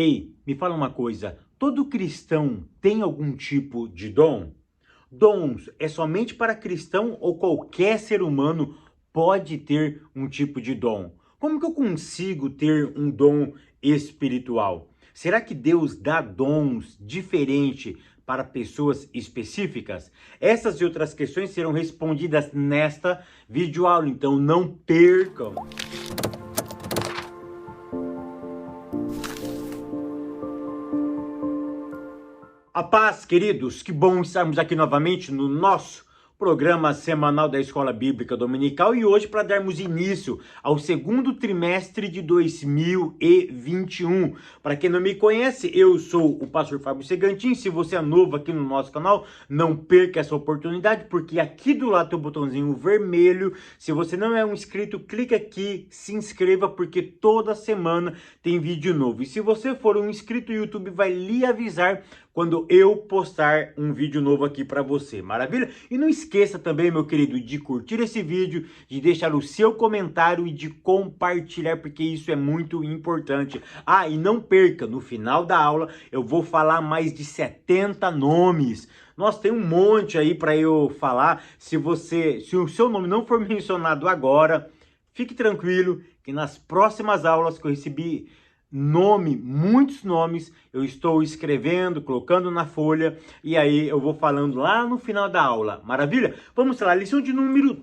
Ei, me fala uma coisa, todo cristão tem algum tipo de dom? Dons é somente para cristão ou qualquer ser humano pode ter um tipo de dom? Como que eu consigo ter um dom espiritual? Será que Deus dá dons diferentes para pessoas específicas? Essas e outras questões serão respondidas nesta videoaula, então não percam! A paz, queridos, que bom estarmos aqui novamente no nosso programa semanal da Escola Bíblica Dominical e hoje para darmos início ao segundo trimestre de 2021. Para quem não me conhece, eu sou o pastor Fábio Segantin. Se você é novo aqui no nosso canal, não perca essa oportunidade, porque aqui do lado tem o botãozinho vermelho. Se você não é um inscrito, clica aqui, se inscreva, porque toda semana tem vídeo novo. E se você for um inscrito, o YouTube vai lhe avisar quando eu postar um vídeo novo aqui para você, maravilha? E não esqueça também, meu querido, de curtir esse vídeo, de deixar o seu comentário e de compartilhar, porque isso é muito importante. Ah, e não perca, no final da aula eu vou falar mais de 70 nomes. Nossa, tem um monte aí para eu falar. Se o seu nome não for mencionado agora, fique tranquilo que nas próximas aulas que eu recebi muitos nomes, eu estou escrevendo, colocando na folha, e aí eu vou falando lá no final da aula, maravilha? Vamos lá, lição de número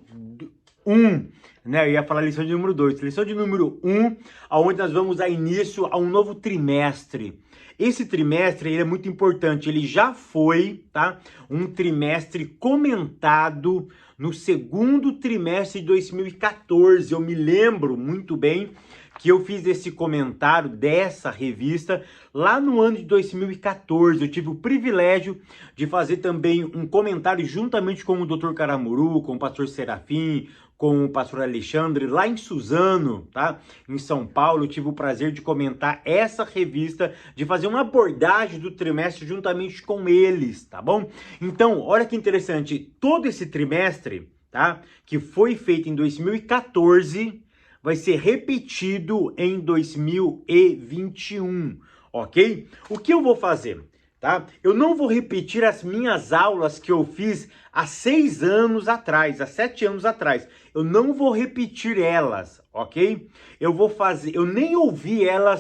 1, né? Eu ia falar lição de número 2, lição de número 1, onde nós vamos dar início a um novo trimestre. Esse trimestre ele é muito importante, ele já foi, tá? Um trimestre comentado no segundo trimestre de 2014, eu me lembro muito bem que eu fiz esse comentário dessa revista lá no ano de 2014. Eu tive o privilégio de fazer também um comentário juntamente com o Dr. Caramuru, com o pastor Serafim, com o pastor Alexandre, lá em Suzano, tá? Em São Paulo, eu tive o prazer de comentar essa revista, de fazer uma abordagem do trimestre juntamente com eles, tá bom? Então, olha que interessante, todo esse trimestre, tá? Que foi feito em 2014, vai ser repetido em 2021, ok? O que eu vou fazer, tá? Eu não vou repetir as minhas aulas que eu fiz há 6 anos atrás, há 7 anos atrás. Eu não vou repetir elas, ok? Eu vou fazer, eu nem ouvi ela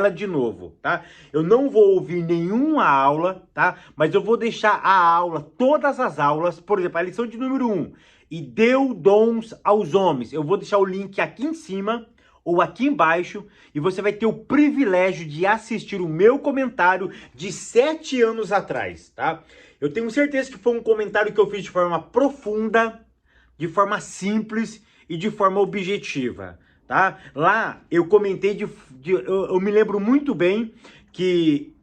de novo, tá? Eu não vou ouvir nenhuma aula, tá? Mas eu vou deixar a aula, todas as aulas, por exemplo, a lição de número 1, e deu dons aos homens. Eu vou deixar o link aqui em cima ou aqui embaixo e você vai ter o privilégio de assistir o meu comentário de 7 anos atrás, tá? Eu tenho certeza que foi um comentário que eu fiz de forma profunda, de forma simples e de forma objetiva, tá? Lá eu comentei, eu me lembro muito bem que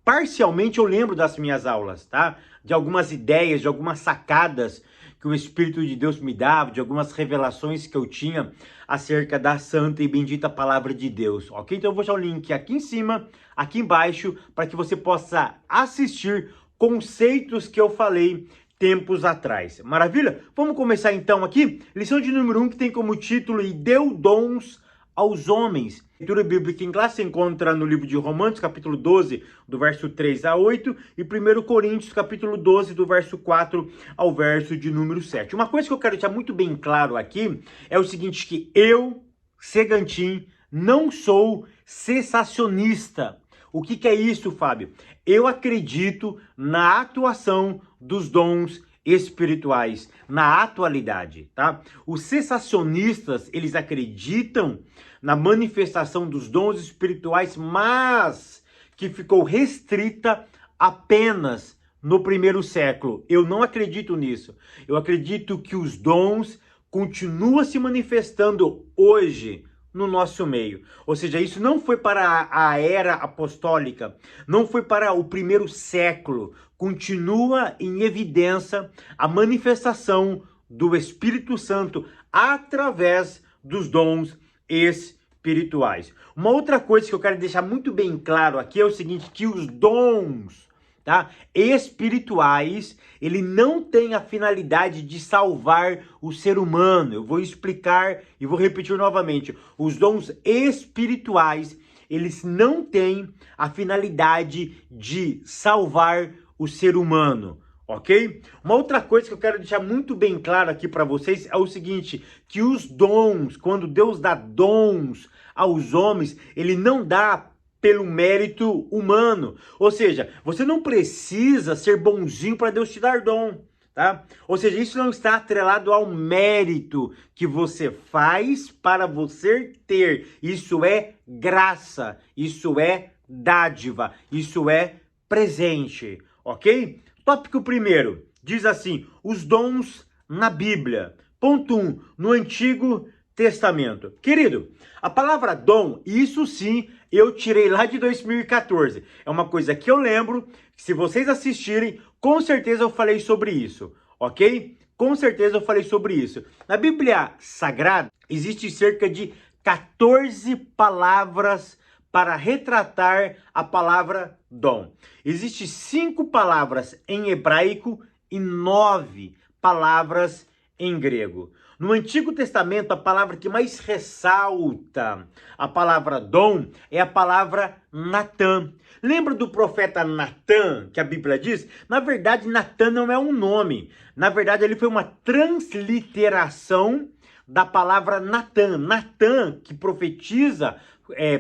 parcialmente eu lembro das minhas aulas, tá? De algumas ideias, de algumas sacadas que o Espírito de Deus me dava, de algumas revelações que eu tinha acerca da santa e bendita palavra de Deus, ok? Então eu vou deixar o link aqui em cima, aqui embaixo, para que você possa assistir conceitos que eu falei tempos atrás. Maravilha? Vamos começar então aqui, lição de número 1, que tem como título E deu dons aos homens. A leitura bíblica em classe se encontra no livro de Romanos, capítulo 12, do verso 3 a 8, e 1 Coríntios, capítulo 12, do verso 4 ao verso de número 7. Uma coisa que eu quero deixar muito bem claro aqui é o seguinte, que eu, Segantin, não sou cessacionista. O que é isso, Fábio? Eu acredito na atuação dos dons espirituais na atualidade, tá? Os cessacionistas, eles acreditam na manifestação dos dons espirituais, mas que ficou restrita apenas no primeiro século. Eu não acredito nisso. Eu acredito que os dons continuam se manifestando hoje no nosso meio. Ou seja, isso não foi para a era apostólica, não foi para o primeiro século. Continua em evidência a manifestação do Espírito Santo através dos dons espirituais. Uma outra coisa que eu quero deixar muito bem claro aqui é o seguinte, que os dons, tá, espirituais, ele não tem a finalidade de salvar o ser humano. Eu vou explicar e vou repetir novamente. Os dons espirituais, eles não têm a finalidade de salvar o ser humano, ok? Uma outra coisa que eu quero deixar muito bem claro aqui para vocês é o seguinte, que os dons, quando Deus dá dons aos homens, ele não dá pelo mérito humano. Ou seja, você não precisa ser bonzinho para Deus te dar dom, tá? Ou seja, isso não está atrelado ao mérito que você faz para você ter. Isso é graça, isso é dádiva, isso é presente, ok? Tópico primeiro, diz assim, os dons na Bíblia. Ponto 1, no Antigo Testamento. Querido, a palavra dom, isso sim, eu tirei lá de 2014. É uma coisa que eu lembro, que se vocês assistirem, com certeza eu falei sobre isso, ok? Com certeza eu falei sobre isso. Na Bíblia Sagrada, existe cerca de 14 palavras para retratar a palavra dom. Existem 5 palavras em hebraico e 9 palavras em grego. No Antigo Testamento, a palavra que mais ressalta a palavra dom é a palavra Natã. Lembra do profeta Natã, que a Bíblia diz? Na verdade, Natã não é um nome. Na verdade, ele foi uma transliteração da palavra Natã. Natã, que profetiza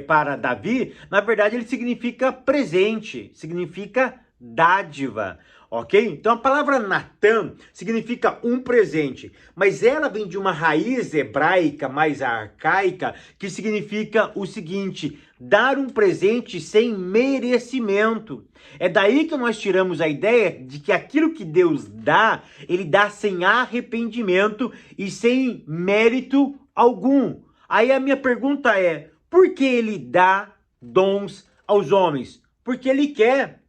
para Davi, na verdade, ele significa presente, significa dádiva. Ok? Então a palavra Natã significa um presente, mas ela vem de uma raiz hebraica mais arcaica que significa o seguinte, dar um presente sem merecimento. É daí que nós tiramos a ideia de que aquilo que Deus dá, ele dá sem arrependimento e sem mérito algum. Aí a minha pergunta é, por que ele dá dons aos homens? Porque ele quer.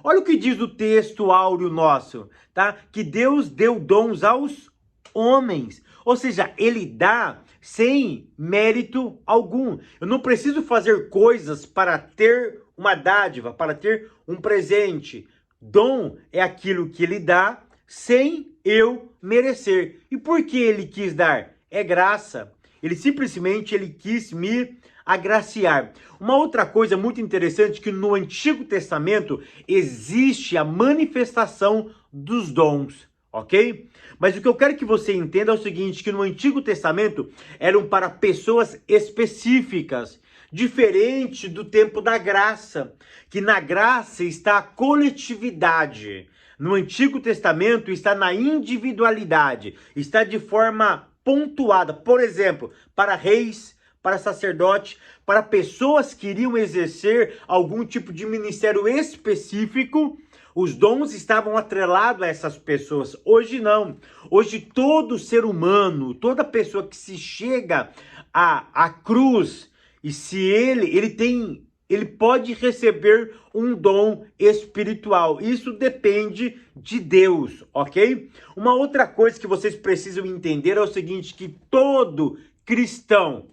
Olha o que diz o texto áureo nosso, tá? Que Deus deu dons aos homens. Ou seja, ele dá sem mérito algum. Eu não preciso fazer coisas para ter uma dádiva, para ter um presente. Dom é aquilo que ele dá sem eu merecer. E por que ele quis dar? É graça. Ele simplesmente quis me agraciar. Uma outra coisa muito interessante que no Antigo Testamento existe a manifestação dos dons, ok? Mas o que eu quero que você entenda é o seguinte, que no Antigo Testamento eram para pessoas específicas, diferente do tempo da graça, que na graça está a coletividade. No Antigo Testamento está na individualidade, está de forma pontuada, por exemplo, para reis, para sacerdote, para pessoas que iriam exercer algum tipo de ministério específico, os dons estavam atrelados a essas pessoas. Hoje não. Hoje todo ser humano, toda pessoa que se chega à cruz, e se ele pode receber um dom espiritual. Isso depende de Deus, ok? Uma outra coisa que vocês precisam entender é o seguinte, que todo cristão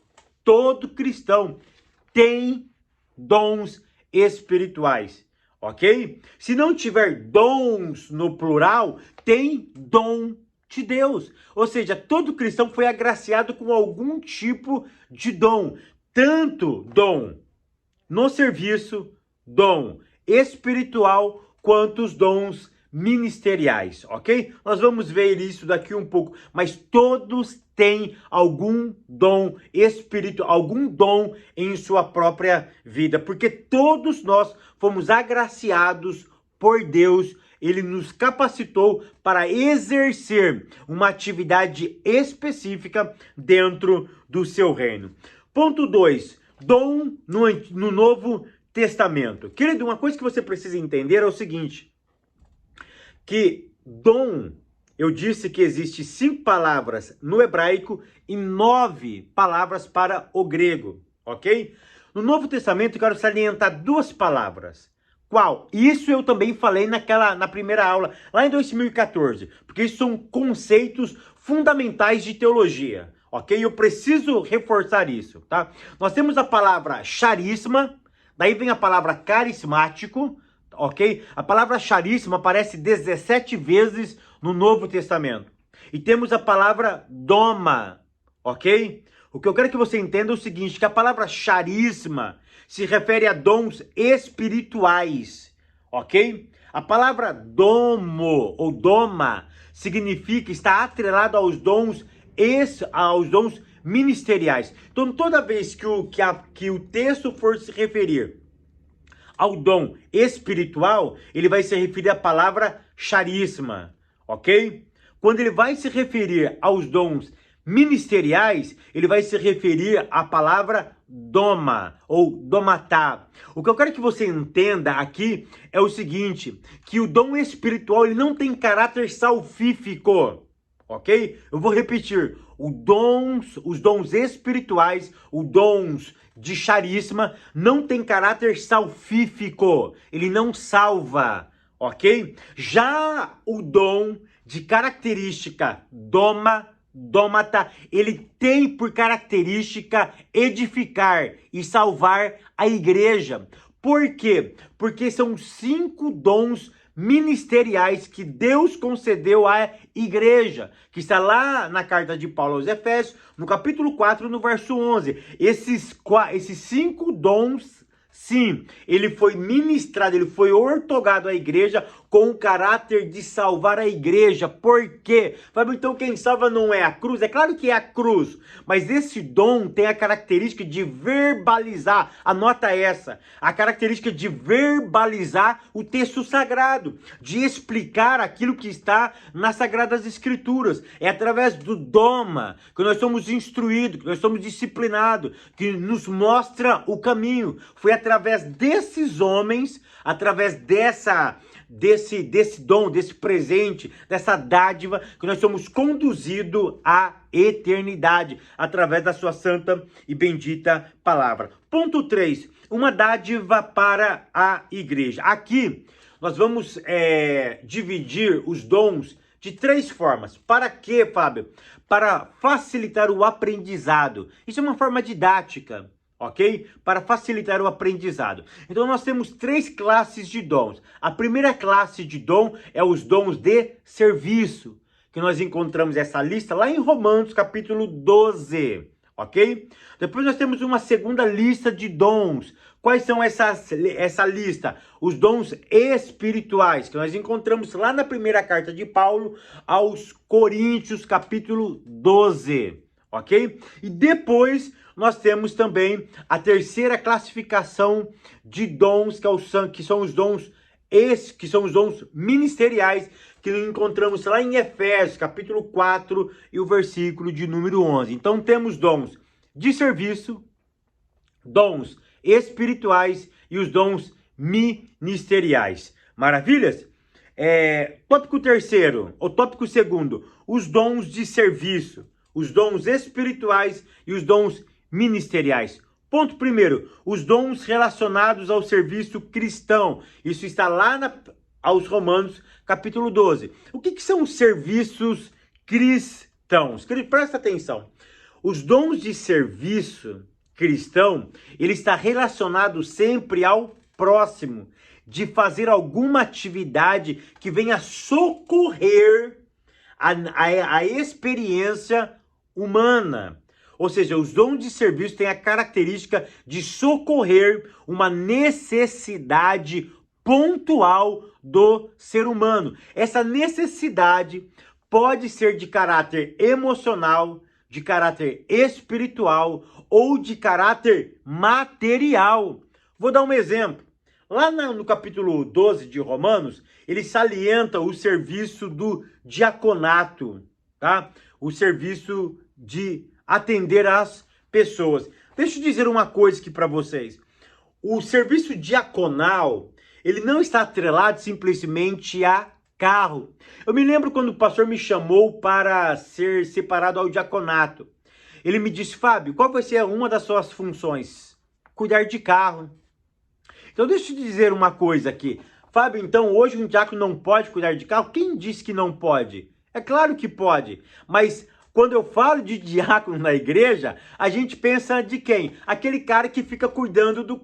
tem dons espirituais, ok? Se não tiver dons no plural, tem dom de Deus. Ou seja, todo cristão foi agraciado com algum tipo de dom. Tanto dom no serviço, dom espiritual, quanto os dons ministeriais, ok? Nós vamos ver isso daqui um pouco, mas todos têm algum dom espiritual, algum dom em sua própria vida, porque todos nós fomos agraciados por Deus, ele nos capacitou para exercer uma atividade específica dentro do seu reino. Ponto 2, dom no Novo Testamento. Querido, uma coisa que você precisa entender é o seguinte, que dom, eu disse que existe 5 palavras no hebraico e 9 palavras para o grego, ok? No Novo Testamento eu quero salientar 2 palavras. Qual? Isso eu também falei na primeira aula, lá em 2014, porque isso são conceitos fundamentais de teologia, ok? Eu preciso reforçar isso, tá? Nós temos a palavra charisma, daí vem a palavra carismático, ok? A palavra charisma aparece 17 vezes no Novo Testamento. E temos a palavra doma, ok? O que eu quero que você entenda é o seguinte, que a palavra charisma se refere a dons espirituais, ok? A palavra domo ou doma significa, está atrelado aos dons ministeriais. Então, toda vez que o texto for se referir ao dom espiritual, ele vai se referir à palavra charisma, ok? Quando ele vai se referir aos dons ministeriais, ele vai se referir à palavra doma ou domatá. O que eu quero que você entenda aqui é o seguinte, que o dom espiritual ele não tem caráter salvífico, ok? Eu vou repetir, os dons espirituais, os dons de charisma, não tem caráter salvífico, ele não salva, ok? Já o dom de característica dômata, ele tem por característica edificar e salvar a igreja. Por quê? Porque são 5 dons ministeriais que Deus concedeu à igreja, que está lá na carta de Paulo aos Efésios, no capítulo 4, no verso 11. Esses 5 dons, sim, ele foi ministrado, ele foi ortogado à igreja com o caráter de salvar a igreja. Por quê? Fábio, então quem salva não é a cruz? É claro que é a cruz, mas esse dom tem a característica de verbalizar, anota essa, a característica de verbalizar o texto sagrado, de explicar aquilo que está nas Sagradas Escrituras. É através do doma que nós somos instruídos, que nós somos disciplinados, que nos mostra o caminho. Foi através desses homens, através desse dom, desse presente, dessa dádiva, que nós somos conduzidos à eternidade, através da sua santa e bendita palavra. Ponto 3, uma dádiva para a igreja. Aqui, nós vamos dividir os dons de 3 formas. Para quê, Fábio? Para facilitar o aprendizado. Isso é uma forma didática, ok? Para facilitar o aprendizado. Então nós temos 3 classes de dons. A primeira classe de dom é os dons de serviço, que nós encontramos essa lista lá em Romanos capítulo 12, ok? Depois nós temos uma segunda lista de dons. Quais são essa lista? Os dons espirituais, que nós encontramos lá na primeira carta de Paulo aos Coríntios capítulo 12, ok? E depois nós temos também a terceira classificação de dons, que são os dons ministeriais, que encontramos lá em Efésios, capítulo 4 e o versículo de número 11. Então temos dons de serviço, dons espirituais e os dons ministeriais. Maravilhas? Tópico terceiro, ou tópico segundo, os dons de serviço, os dons espirituais e os dons ministeriais. Ponto primeiro, os dons relacionados ao serviço cristão. Isso está lá aos Romanos, capítulo 12. O que são os serviços cristãos? Presta atenção. Os dons de serviço cristão, ele está relacionado sempre ao próximo, de fazer alguma atividade que venha socorrer a experiência humana. Ou seja, os dons de serviço têm a característica de socorrer uma necessidade pontual do ser humano. Essa necessidade pode ser de caráter emocional, de caráter espiritual ou de caráter material. Vou dar um exemplo. Lá no capítulo 12 de Romanos, ele salienta o serviço do diaconato, tá? O serviço de atender as pessoas. Deixa eu dizer uma coisa aqui para vocês. O serviço diaconal, ele não está atrelado simplesmente a carro. Eu me lembro quando o pastor me chamou para ser separado ao diaconato. Ele me disse, Fábio, qual vai ser uma das suas funções? Cuidar de carro. Então deixa eu dizer uma coisa aqui. Fábio, então hoje um diácono não pode cuidar de carro? Quem disse que não pode? É claro que pode, mas Quando eu falo de diácono na igreja, a gente pensa de quem? Aquele cara que fica cuidando dos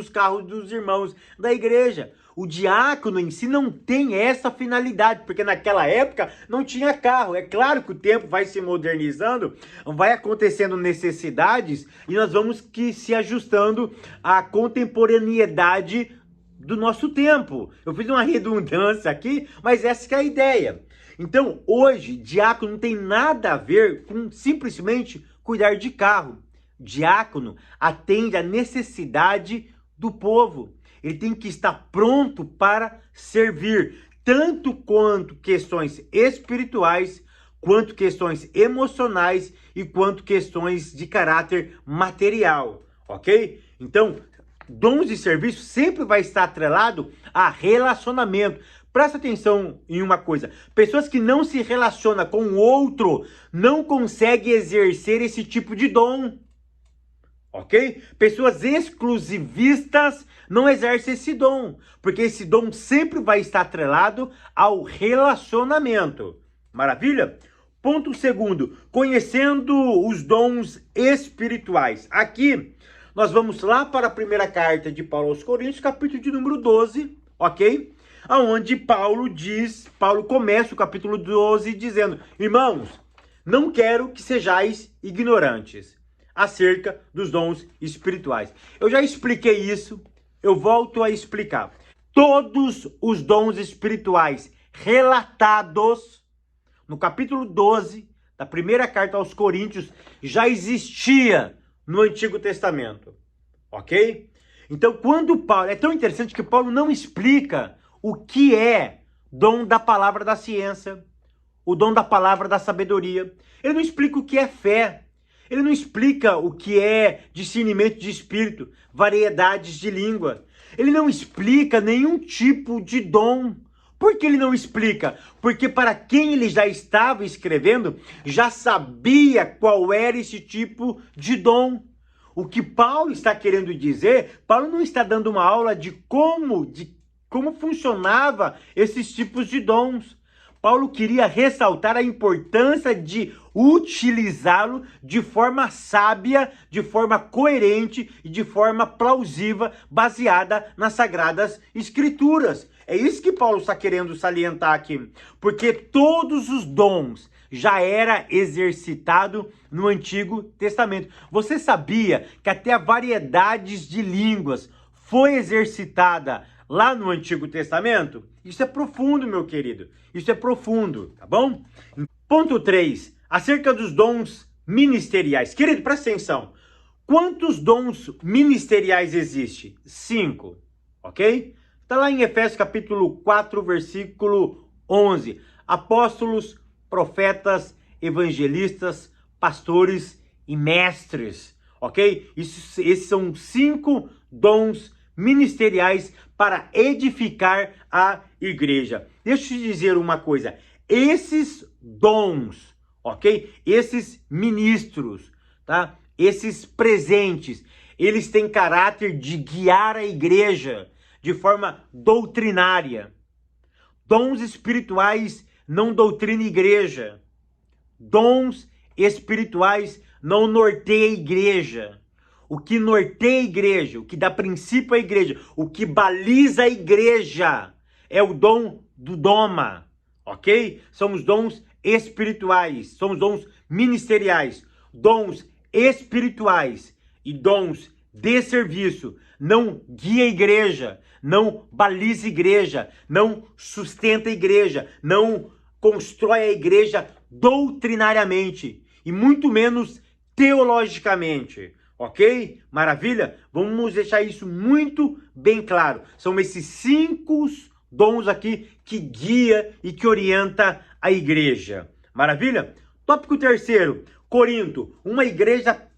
carros dos irmãos da igreja. O diácono em si não tem essa finalidade, porque naquela época não tinha carro. É claro que o tempo vai se modernizando, vai acontecendo necessidades e nós vamos que se ajustando à contemporaneidade do nosso tempo. Eu fiz uma redundância aqui, mas essa que é a ideia. Então, hoje, diácono não tem nada a ver com simplesmente cuidar de carro. Diácono atende à necessidade do povo. Ele tem que estar pronto para servir, tanto quanto questões espirituais, quanto questões emocionais e quanto questões de caráter material, ok? Então, dons de serviço sempre vai estar atrelado a relacionamento. Presta atenção em uma coisa, pessoas que não se relacionam com o outro não conseguem exercer esse tipo de dom, ok? Pessoas exclusivistas não exercem esse dom, porque esse dom sempre vai estar atrelado ao relacionamento. Maravilha? Ponto segundo, conhecendo os dons espirituais. Aqui, nós vamos lá para a primeira carta de Paulo aos Coríntios, capítulo de número 12, ok? Onde Paulo começa o capítulo 12 dizendo: irmãos, não quero que sejais ignorantes acerca dos dons espirituais. Eu já expliquei isso, eu volto a explicar. Todos os dons espirituais relatados no capítulo 12 da primeira carta aos Coríntios já existia no Antigo Testamento, ok? Então, quando Paulo... É tão interessante que Paulo não explica o que é dom da palavra da ciência, o dom da palavra da sabedoria. Ele não explica o que é fé. Ele não explica o que é discernimento de espírito, variedades de língua. Ele não explica nenhum tipo de dom. Por que ele não explica? Porque para quem ele já estava escrevendo, já sabia qual era esse tipo de dom. O que Paulo está querendo dizer, Paulo não está dando uma aula de como funcionava esses tipos de dons. Paulo queria ressaltar a importância de utilizá-lo de forma sábia, de forma coerente e de forma plausível, baseada nas Sagradas Escrituras. É isso que Paulo está querendo salientar aqui, porque todos os dons já era exercitado no Antigo Testamento. Você sabia que até a variedades de línguas foi exercitada lá no Antigo Testamento? Isso é profundo, meu querido. Isso é profundo, tá bom? Ponto 3. Acerca dos dons ministeriais. Querido, presta atenção. Quantos dons ministeriais existem? 5, ok? Está lá em Efésios capítulo 4, versículo 11. Apóstolos, profetas, evangelistas, pastores e mestres, ok? Esses são 5 dons ministeriais para edificar a igreja. Deixa eu te dizer uma coisa, esses dons, ok? Esses ministros, tá? Esses presentes, eles têm caráter de guiar a igreja de forma doutrinária. Dons espirituais não doutrina a igreja. Dons espirituais não norteia a igreja. O que norteia a igreja, o que dá princípio à igreja, o que baliza a igreja é o dom do doma, ok? São os dons espirituais, são os dons ministeriais, dons espirituais e dons de serviço. Não guia a igreja, não baliza a igreja, não sustenta a igreja, não constrói a igreja doutrinariamente e muito menos teologicamente. Ok? Maravilha? Vamos deixar isso muito bem claro. São esses 5 dons aqui que guia e que orienta a igreja. Maravilha? Tópico 3. Corinto, uma igreja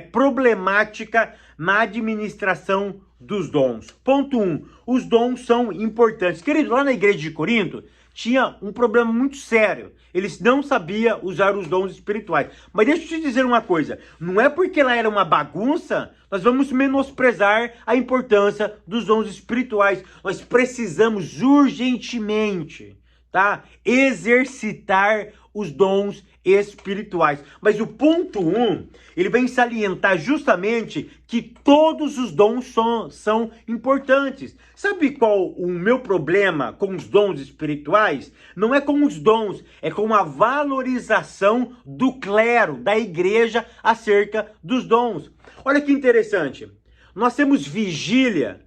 problemática na administração dos dons. Ponto 1. Os dons são importantes. Querido, lá na igreja de Corinto, tinha um problema muito sério. Eles não sabiam usar os dons espirituais. Mas deixa eu te dizer uma coisa. Não é porque lá era uma bagunça, nós vamos menosprezar a importância dos dons espirituais. Nós precisamos urgentemente, tá? Exercitar os dons espirituais. Mas o ponto 1, ele vem salientar justamente que todos os dons são importantes. Sabe qual o meu problema com os dons espirituais? Não é com os dons, é com a valorização do clero, da igreja, acerca dos dons. Olha que interessante. Nós temos vigília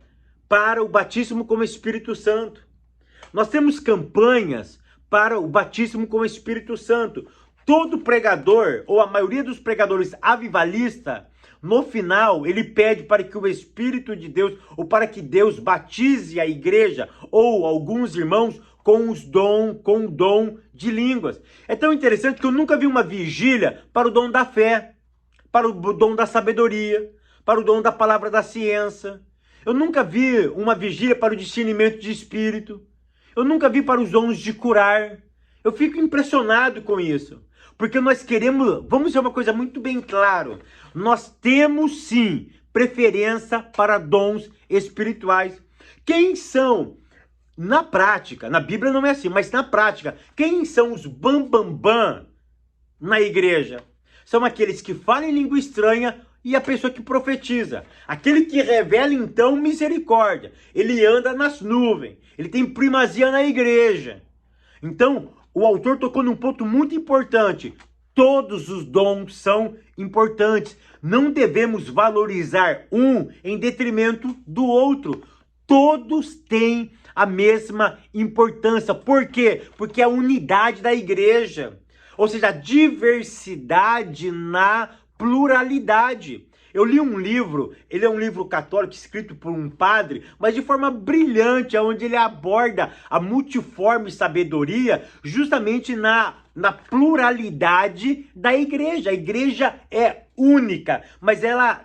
para o batismo com o Espírito Santo. Nós temos campanhas para o batismo com o Espírito Santo. Todo pregador, ou a maioria dos pregadores avivalistas, no final, ele pede para que o Espírito de Deus, ou para que Deus batize a igreja, ou alguns irmãos, com o dom de línguas. É tão interessante que eu nunca vi uma vigília para o dom da fé, para o dom da sabedoria, para o dom da palavra da ciência. Eu nunca vi uma vigília para o discernimento de espírito. Eu nunca vi para os dons de curar. Eu fico impressionado com isso. Porque nós queremos, vamos dizer uma coisa muito bem claro, nós temos sim preferência para dons espirituais. Quem são, na prática, na Bíblia não é assim, mas na prática, quem são os bambambam na igreja? São aqueles que falam em língua estranha e a pessoa que profetiza. Aquele que revela então misericórdia. Ele anda nas nuvens, ele tem primazia na igreja. Então, o autor tocou num ponto muito importante. Todos os dons são importantes. Não devemos valorizar um em detrimento do outro. Todos têm a mesma importância. Por quê? Porque é a unidade da igreja. Ou seja, a diversidade na pluralidade. Eu li um livro, ele é um livro católico escrito por um padre, mas de forma brilhante, onde ele aborda a multiforme sabedoria justamente na pluralidade da igreja. A igreja é única, mas ela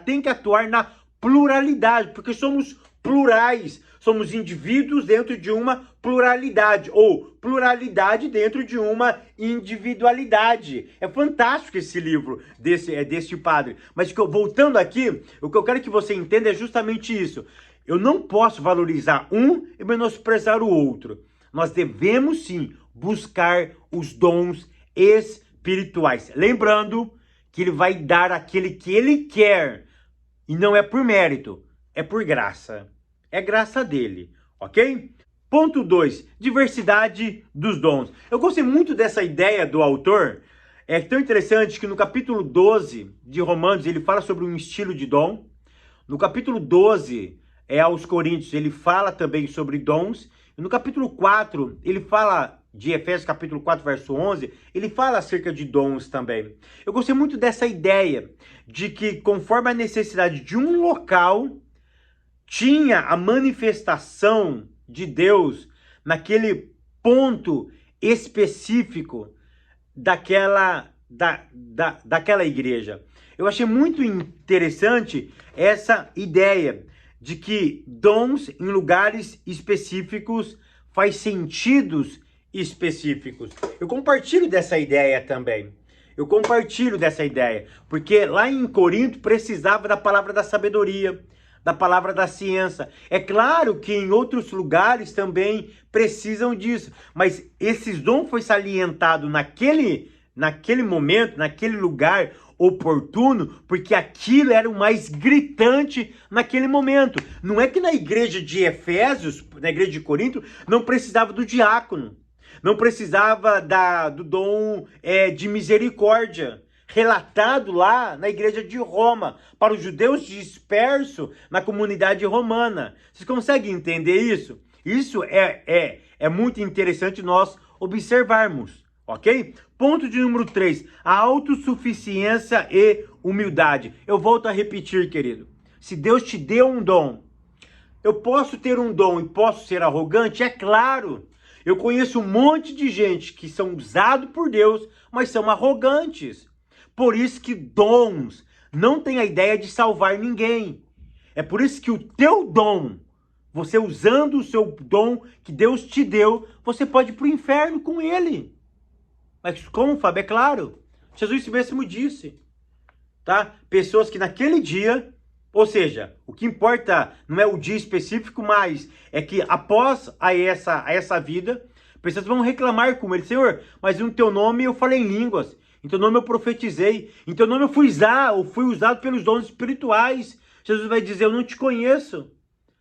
tem que atuar na pluralidade, porque somos plurais, somos indivíduos dentro de uma pluralidade, ou pluralidade dentro de uma individualidade. É fantástico esse livro desse padre. Mas voltando aqui, o que eu quero que você entenda é justamente isso. Eu não posso valorizar um e menosprezar o outro. Nós devemos sim buscar os dons espirituais. Lembrando que ele vai dar aquele que ele quer. E não é por mérito, é por graça. É graça dele, ok? Ponto 2, diversidade dos dons. Eu gostei muito dessa ideia do autor. É tão interessante que no capítulo 12 de Romanos, ele fala sobre um estilo de dom. No capítulo 12, aos Coríntios, ele fala também sobre dons. E no capítulo 4, ele fala, de Efésios capítulo 4, verso 11, ele fala acerca de dons também. Eu gostei muito dessa ideia de que conforme a necessidade de um local, tinha a manifestação de Deus naquele ponto específico daquela igreja. Eu achei muito interessante essa ideia de que dons em lugares específicos faz sentidos específicos. Eu compartilho dessa ideia também. Porque lá em Corinto precisava da palavra da sabedoria, da palavra da ciência. É claro que em outros lugares também precisam disso, mas esses dons foi salientado naquele momento, naquele lugar oportuno, porque aquilo era o mais gritante naquele momento. Não é que na igreja de Efésios, na igreja de Corinto, não precisava do diácono, não precisava do dom de misericórdia, relatado lá na igreja de Roma, para os judeus dispersos na comunidade romana. Vocês conseguem entender isso? Isso é muito interessante nós observarmos, ok? Ponto de número 3, a autossuficiência e humildade. Eu volto a repetir, querido. Se Deus te deu um dom, eu posso ter um dom e posso ser arrogante? É claro. Eu conheço um monte de gente que são usados por Deus, mas são arrogantes. Por isso que dons não tem a ideia de salvar ninguém. É por isso que o teu dom, você usando o seu dom que Deus te deu, você pode ir para o inferno com ele. Mas como, Fábio? É claro. Jesus mesmo disse. Tá? Pessoas que naquele dia, ou seja, o que importa não é o dia específico, mas é que após essa vida, Pessoas vão reclamar com ele, Senhor, mas no teu nome eu falei em línguas, em teu nome eu profetizei, em teu nome eu fui usado pelos dons espirituais. Jesus vai dizer, eu não te conheço,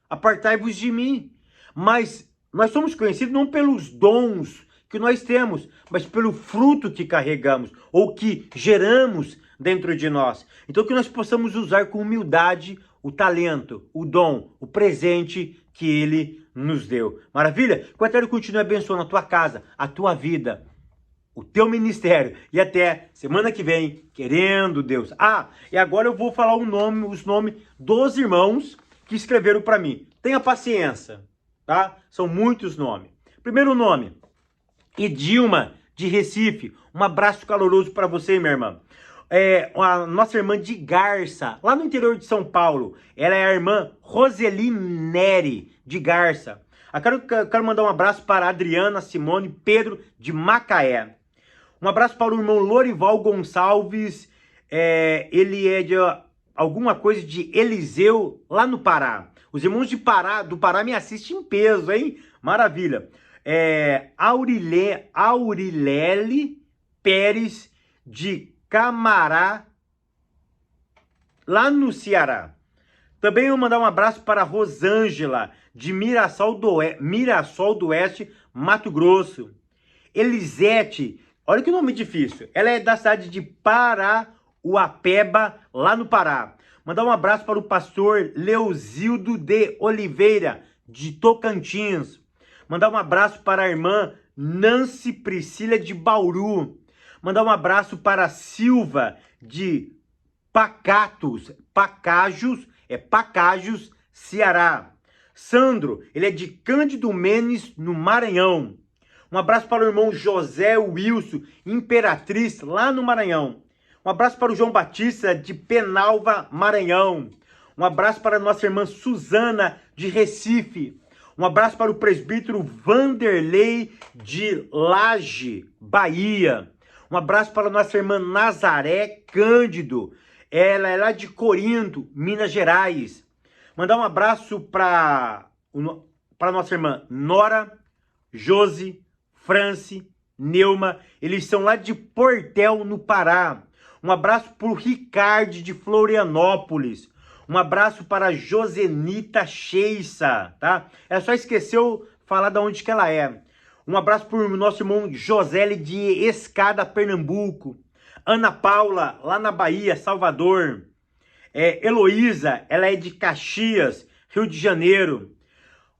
apartai-vos de mim. Mas nós somos conhecidos não pelos dons que nós temos, mas pelo fruto que carregamos, ou que geramos dentro de nós. Então que nós possamos usar com humildade o talento, o dom, o presente que Ele nos deu. Maravilha? Que o Eterno continue abençoando a tua casa, a tua vida, o teu ministério. E até semana que vem, querendo Deus. E agora eu vou falar os nomes dos irmãos que escreveram para mim. Tenha paciência, tá? São muitos nomes. Primeiro nome, Edilma de Recife. Um abraço caloroso para você, minha irmã. A nossa irmã de Garça, lá no interior de São Paulo. Ela é a irmã Roseli Neri de Garça. Eu quero mandar um abraço para a Adriana, Simone, Pedro de Macaé. Um abraço para o irmão Lorival Gonçalves. Ele é de alguma coisa de Eliseu, lá no Pará. Os irmãos do Pará me assistem em peso, hein? Maravilha. Aurilele Pérez de Camará, lá no Ceará. Também eu vou mandar um abraço para a Rosângela, de Mirassol do Oeste, Mato Grosso. Elisete, olha que nome difícil. Ela é da cidade de Parauapeba, lá no Pará. Mandar um abraço para o pastor Leozildo de Oliveira, de Tocantins. Mandar um abraço para a irmã Nancy Priscila de Bauru. Mandar um abraço para a Silva de Pacajus, Ceará. Sandro, ele é de Cândido Menes, no Maranhão. Um abraço para o irmão José Wilson, Imperatriz, lá no Maranhão. Um abraço para o João Batista, de Penalva, Maranhão. Um abraço para a nossa irmã Suzana, de Recife. Um abraço para o presbítero Vanderlei, de Laje, Bahia. Um abraço para a nossa irmã Nazaré Cândido. Ela é lá de Corinto, Minas Gerais. Mandar um abraço para a nossa irmã Nora, Josi, Franci, Neuma. Eles são lá de Portel, no Pará. Um abraço para o Ricardo de Florianópolis. Um abraço para a Josenita Cheissa, tá? Ela só esqueceu falar de onde que ela é. Um abraço para o nosso irmão Josélio de Escada, Pernambuco. Ana Paula, lá na Bahia, Salvador. Heloísa, ela é de Caxias, Rio de Janeiro.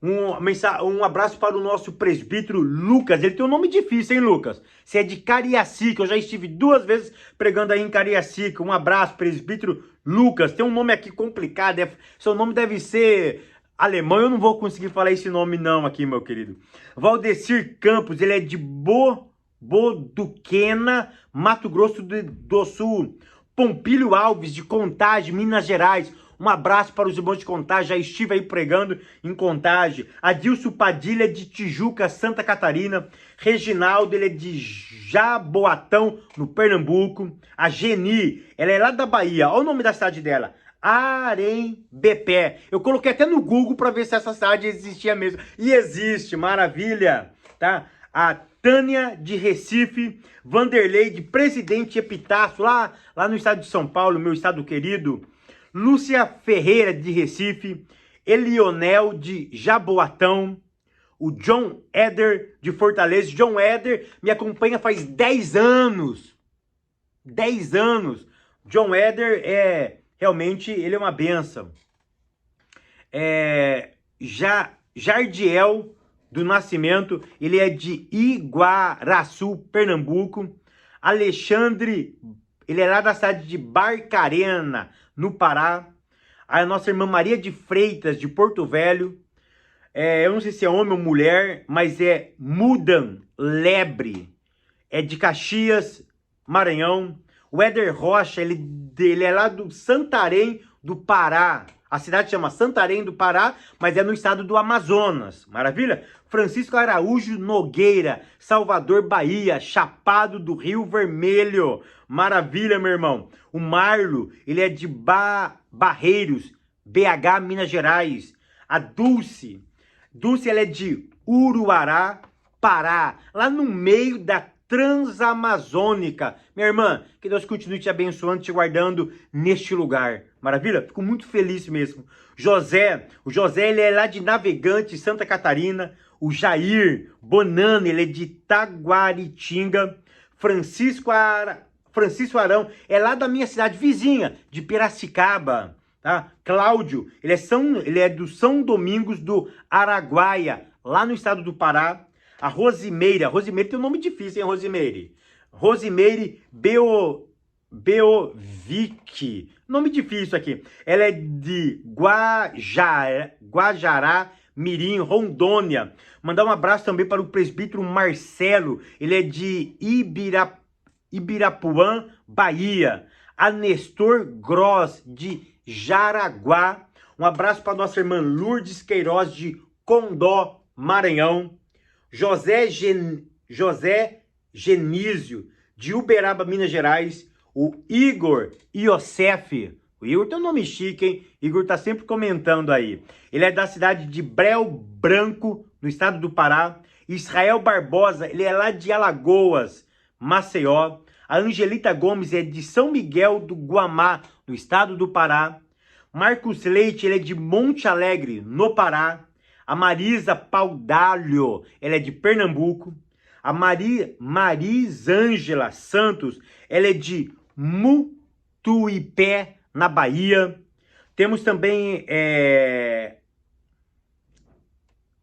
Um abraço para o nosso presbítero Lucas. Ele tem um nome difícil, hein, Lucas? Você é de Cariacica. Eu já estive 2 vezes pregando aí em Cariacica. Um abraço, presbítero Lucas. Tem um nome aqui complicado. Seu nome deve ser alemão. Eu não vou conseguir falar esse nome não aqui, meu querido. Valdecir Campos. Ele é de Boduquena, Mato Grosso do Sul. Pompílio Alves, de Contagem, Minas Gerais. Um abraço para os irmãos de Contagem, já estive aí pregando em Contagem. Adilson Padilha, de Tijuca, Santa Catarina. Reginaldo, ele é de Jaboatão, no Pernambuco. A Geni, ela é lá da Bahia. Olha o nome da cidade dela. Arembepé. Eu coloquei até no Google para ver se essa cidade existia mesmo. E existe, maravilha. Tá? A Tânia, de Recife. Vanderlei, de Presidente Epitácio, lá no estado de São Paulo, meu estado querido. Lúcia Ferreira, de Recife. Elionel, de Jaboatão. O John Eder, de Fortaleza. John Eder me acompanha faz 10 anos. 10 anos. John Eder realmente, ele é uma bênção. Jardiel do Nascimento, ele é de Iguaraçu, Pernambuco. Alexandre, ele é lá da cidade de Barcarena, no Pará. A nossa irmã Maria de Freitas, de Porto Velho. Eu não sei se é homem ou mulher, mas é Mudan Lebre. É de Caxias, Maranhão. O Éder Rocha, ele é lá do Santarém, do Pará. A cidade chama Santarém do Pará, mas é no estado do Amazonas. Maravilha? Francisco Araújo Nogueira, Salvador, Bahia, Chapado do Rio Vermelho. Maravilha, meu irmão. O Marlo, ele é de Barreiros, BH, Minas Gerais. A Dulce, ela é de Uruará, Pará, lá no meio da Transamazônica. Minha irmã, que Deus continue te abençoando, te guardando neste lugar. Maravilha? Fico muito feliz mesmo. O José, ele é lá de Navegante, Santa Catarina. O Jair Bonano, ele é de Taguaritinga. Francisco Arão, é lá da minha cidade vizinha, de Piracicaba. Tá? Cláudio, ele é do São Domingos do Araguaia, lá no estado do Pará. A Rosimeire tem um nome difícil, hein, Rosimeire? Rosimeire Beovic, nome difícil aqui. Ela é de Guajará Mirim, Rondônia. Mandar um abraço também para o presbítero Marcelo, ele é de Ibirapuã, Bahia. A Nestor Gross, de Jaraguá. Um abraço para nossa irmã Lourdes Queiroz, de Condó, Maranhão. José Genísio, de Uberaba, Minas Gerais. O Igor Iosef. O Igor tem um nome chique, hein? Igor tá sempre comentando aí. Ele é da cidade de Breu Branco, no estado do Pará. Israel Barbosa, ele é lá de Alagoas, Maceió. A Angelita Gomes é de São Miguel do Guamá, no estado do Pará. Marcos Leite, ele é de Monte Alegre, no Pará. A Marisa Paudalho, ela é de Pernambuco. A Marisângela Santos, ela é de Mutuipé, na Bahia. Temos também...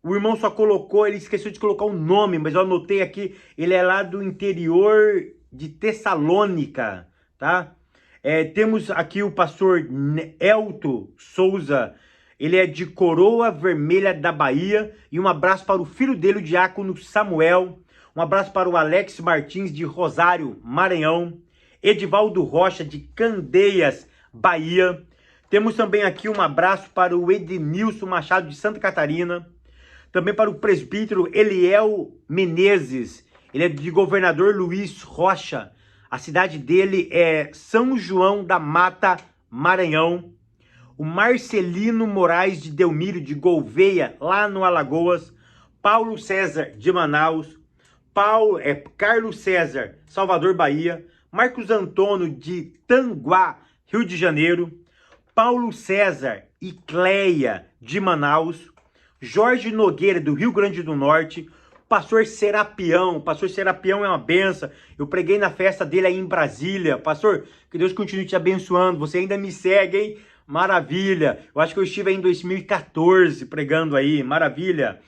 O irmão só colocou, ele esqueceu de colocar o nome, mas eu anotei aqui, ele é lá do interior de Tessalônica, tá? Temos aqui o pastor Elton Souza, ele é de Coroa Vermelha da Bahia, e um abraço para o filho dele, o diácono Samuel. Um abraço para o Alex Martins, de Rosário, Maranhão. Edivaldo Rocha, de Candeias, Bahia. Temos também aqui um abraço para o Edenilson Machado, de Santa Catarina. Também para o presbítero Eliel Menezes, ele é de Governador Luiz Rocha. A cidade dele é São João da Mata, Maranhão. O Marcelino Moraes de Delmiro, de Gouveia, lá no Alagoas. Paulo César, de Manaus. Carlos César, Salvador, Bahia. Marcos Antônio, de Tanguá, Rio de Janeiro. Paulo César e Cleia, de Manaus. Jorge Nogueira, do Rio Grande do Norte. Pastor Serapião é uma benção. Eu preguei na festa dele aí em Brasília. Pastor, que Deus continue te abençoando. Você ainda me segue, hein? Maravilha. Eu acho que eu estive aí em 2014 pregando aí. Maravilha.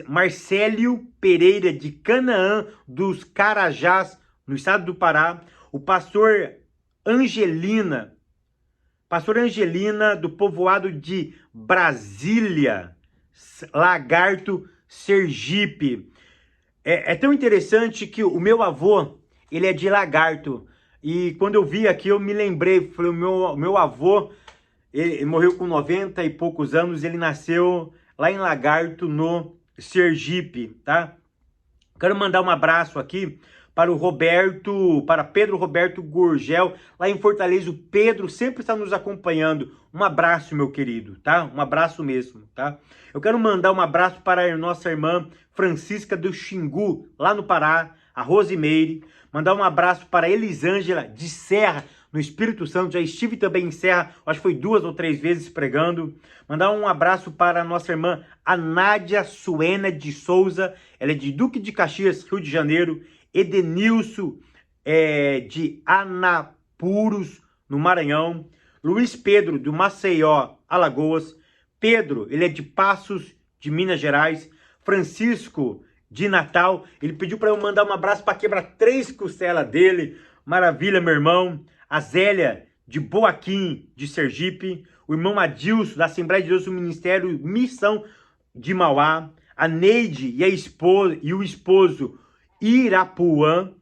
Marcélio Pereira, de Canaã dos Carajás, no estado do Pará. O pastor Angelina, do povoado de Brasília, Lagarto, Sergipe. É tão interessante que o meu avô, ele é de Lagarto. E quando eu vi aqui, eu me lembrei, falei, o meu avô, ele morreu com 90 e poucos anos, ele nasceu lá em Lagarto, no Sergipe, tá? Quero mandar um abraço aqui para Pedro Roberto Gurgel, lá em Fortaleza. O Pedro sempre está nos acompanhando. Um abraço, meu querido, tá? Um abraço mesmo, tá? Eu quero mandar um abraço para a nossa irmã Francisca do Xingu, lá no Pará, a Rosimeire. Mandar um abraço para Elisângela de Serra, no Espírito Santo. Já estive também em Serra, acho que foi 2 ou 3 vezes pregando. Mandar um abraço para a nossa irmã Anádia Suena de Souza, ela é de Duque de Caxias, Rio de Janeiro. Edenilson, de Anapuros, no Maranhão. Luiz Pedro, do Maceió, Alagoas. Pedro, ele é de Passos, de Minas Gerais. Francisco, de Natal. Ele pediu para eu mandar um abraço para quebrar 3 costelas dele. Maravilha, meu irmão. A Zélia, de Boaquim, de Sergipe. O irmão Adilson, da Assembleia de Deus do Ministério Missão de Mauá. A Neide e o esposo Irapuã.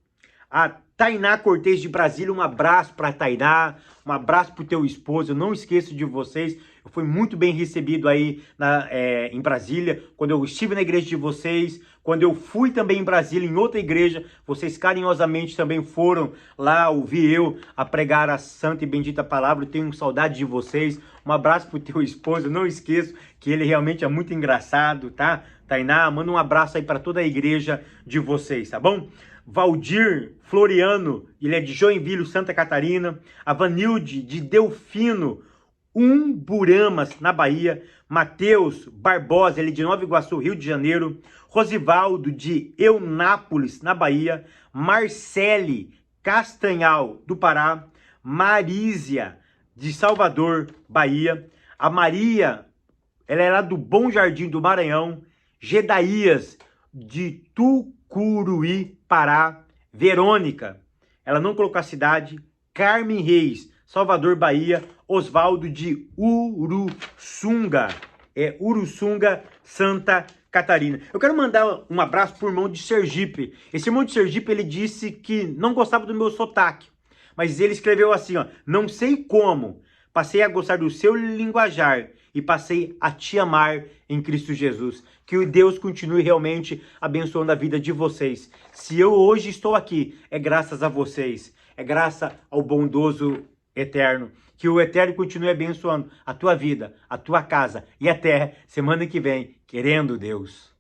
A Tainá Cortez, de Brasília. Um abraço para a Tainá. Um abraço para o teu esposo. Eu não esqueço de vocês. Eu fui muito bem recebido aí em Brasília, quando eu estive na igreja de vocês, quando eu fui também em Brasília, em outra igreja, vocês carinhosamente também foram lá ouvir eu a pregar a santa e bendita palavra. Eu tenho saudade de vocês. Um abraço pro teu esposo, não esqueço que ele realmente é muito engraçado, tá? Tainá, manda um abraço aí para toda a igreja de vocês, tá bom? Valdir Floriano, ele é de Joinville, Santa Catarina. A Vanilde, de Delfino, Umburamas, na Bahia. Mateus Barbosa, ele é de Nova Iguaçu, Rio de Janeiro. Rosivaldo, de Eunápolis, na Bahia. Marcele Castanhal, do Pará. Marísia, de Salvador, Bahia. A Maria, ela é lá do Bom Jardim do Maranhão. Gedaías, de Tucuruí, Pará. Verônica, ela não colocou a cidade. Carmen Reis, Salvador, Bahia. Osvaldo, de Uruçunga, Uruçunga, Santa Catarina. Eu quero mandar um abraço pro irmão de Sergipe. Esse irmão de Sergipe, ele disse que não gostava do meu sotaque, mas ele escreveu assim, ó: não sei como, passei a gostar do seu linguajar e passei a te amar em Cristo Jesus. Que o Deus continue realmente abençoando a vida de vocês. Se eu hoje estou aqui, é graças a vocês. É graças ao bondoso Eterno. Que o Eterno continue abençoando a tua vida, a tua casa e até semana que vem, querendo Deus.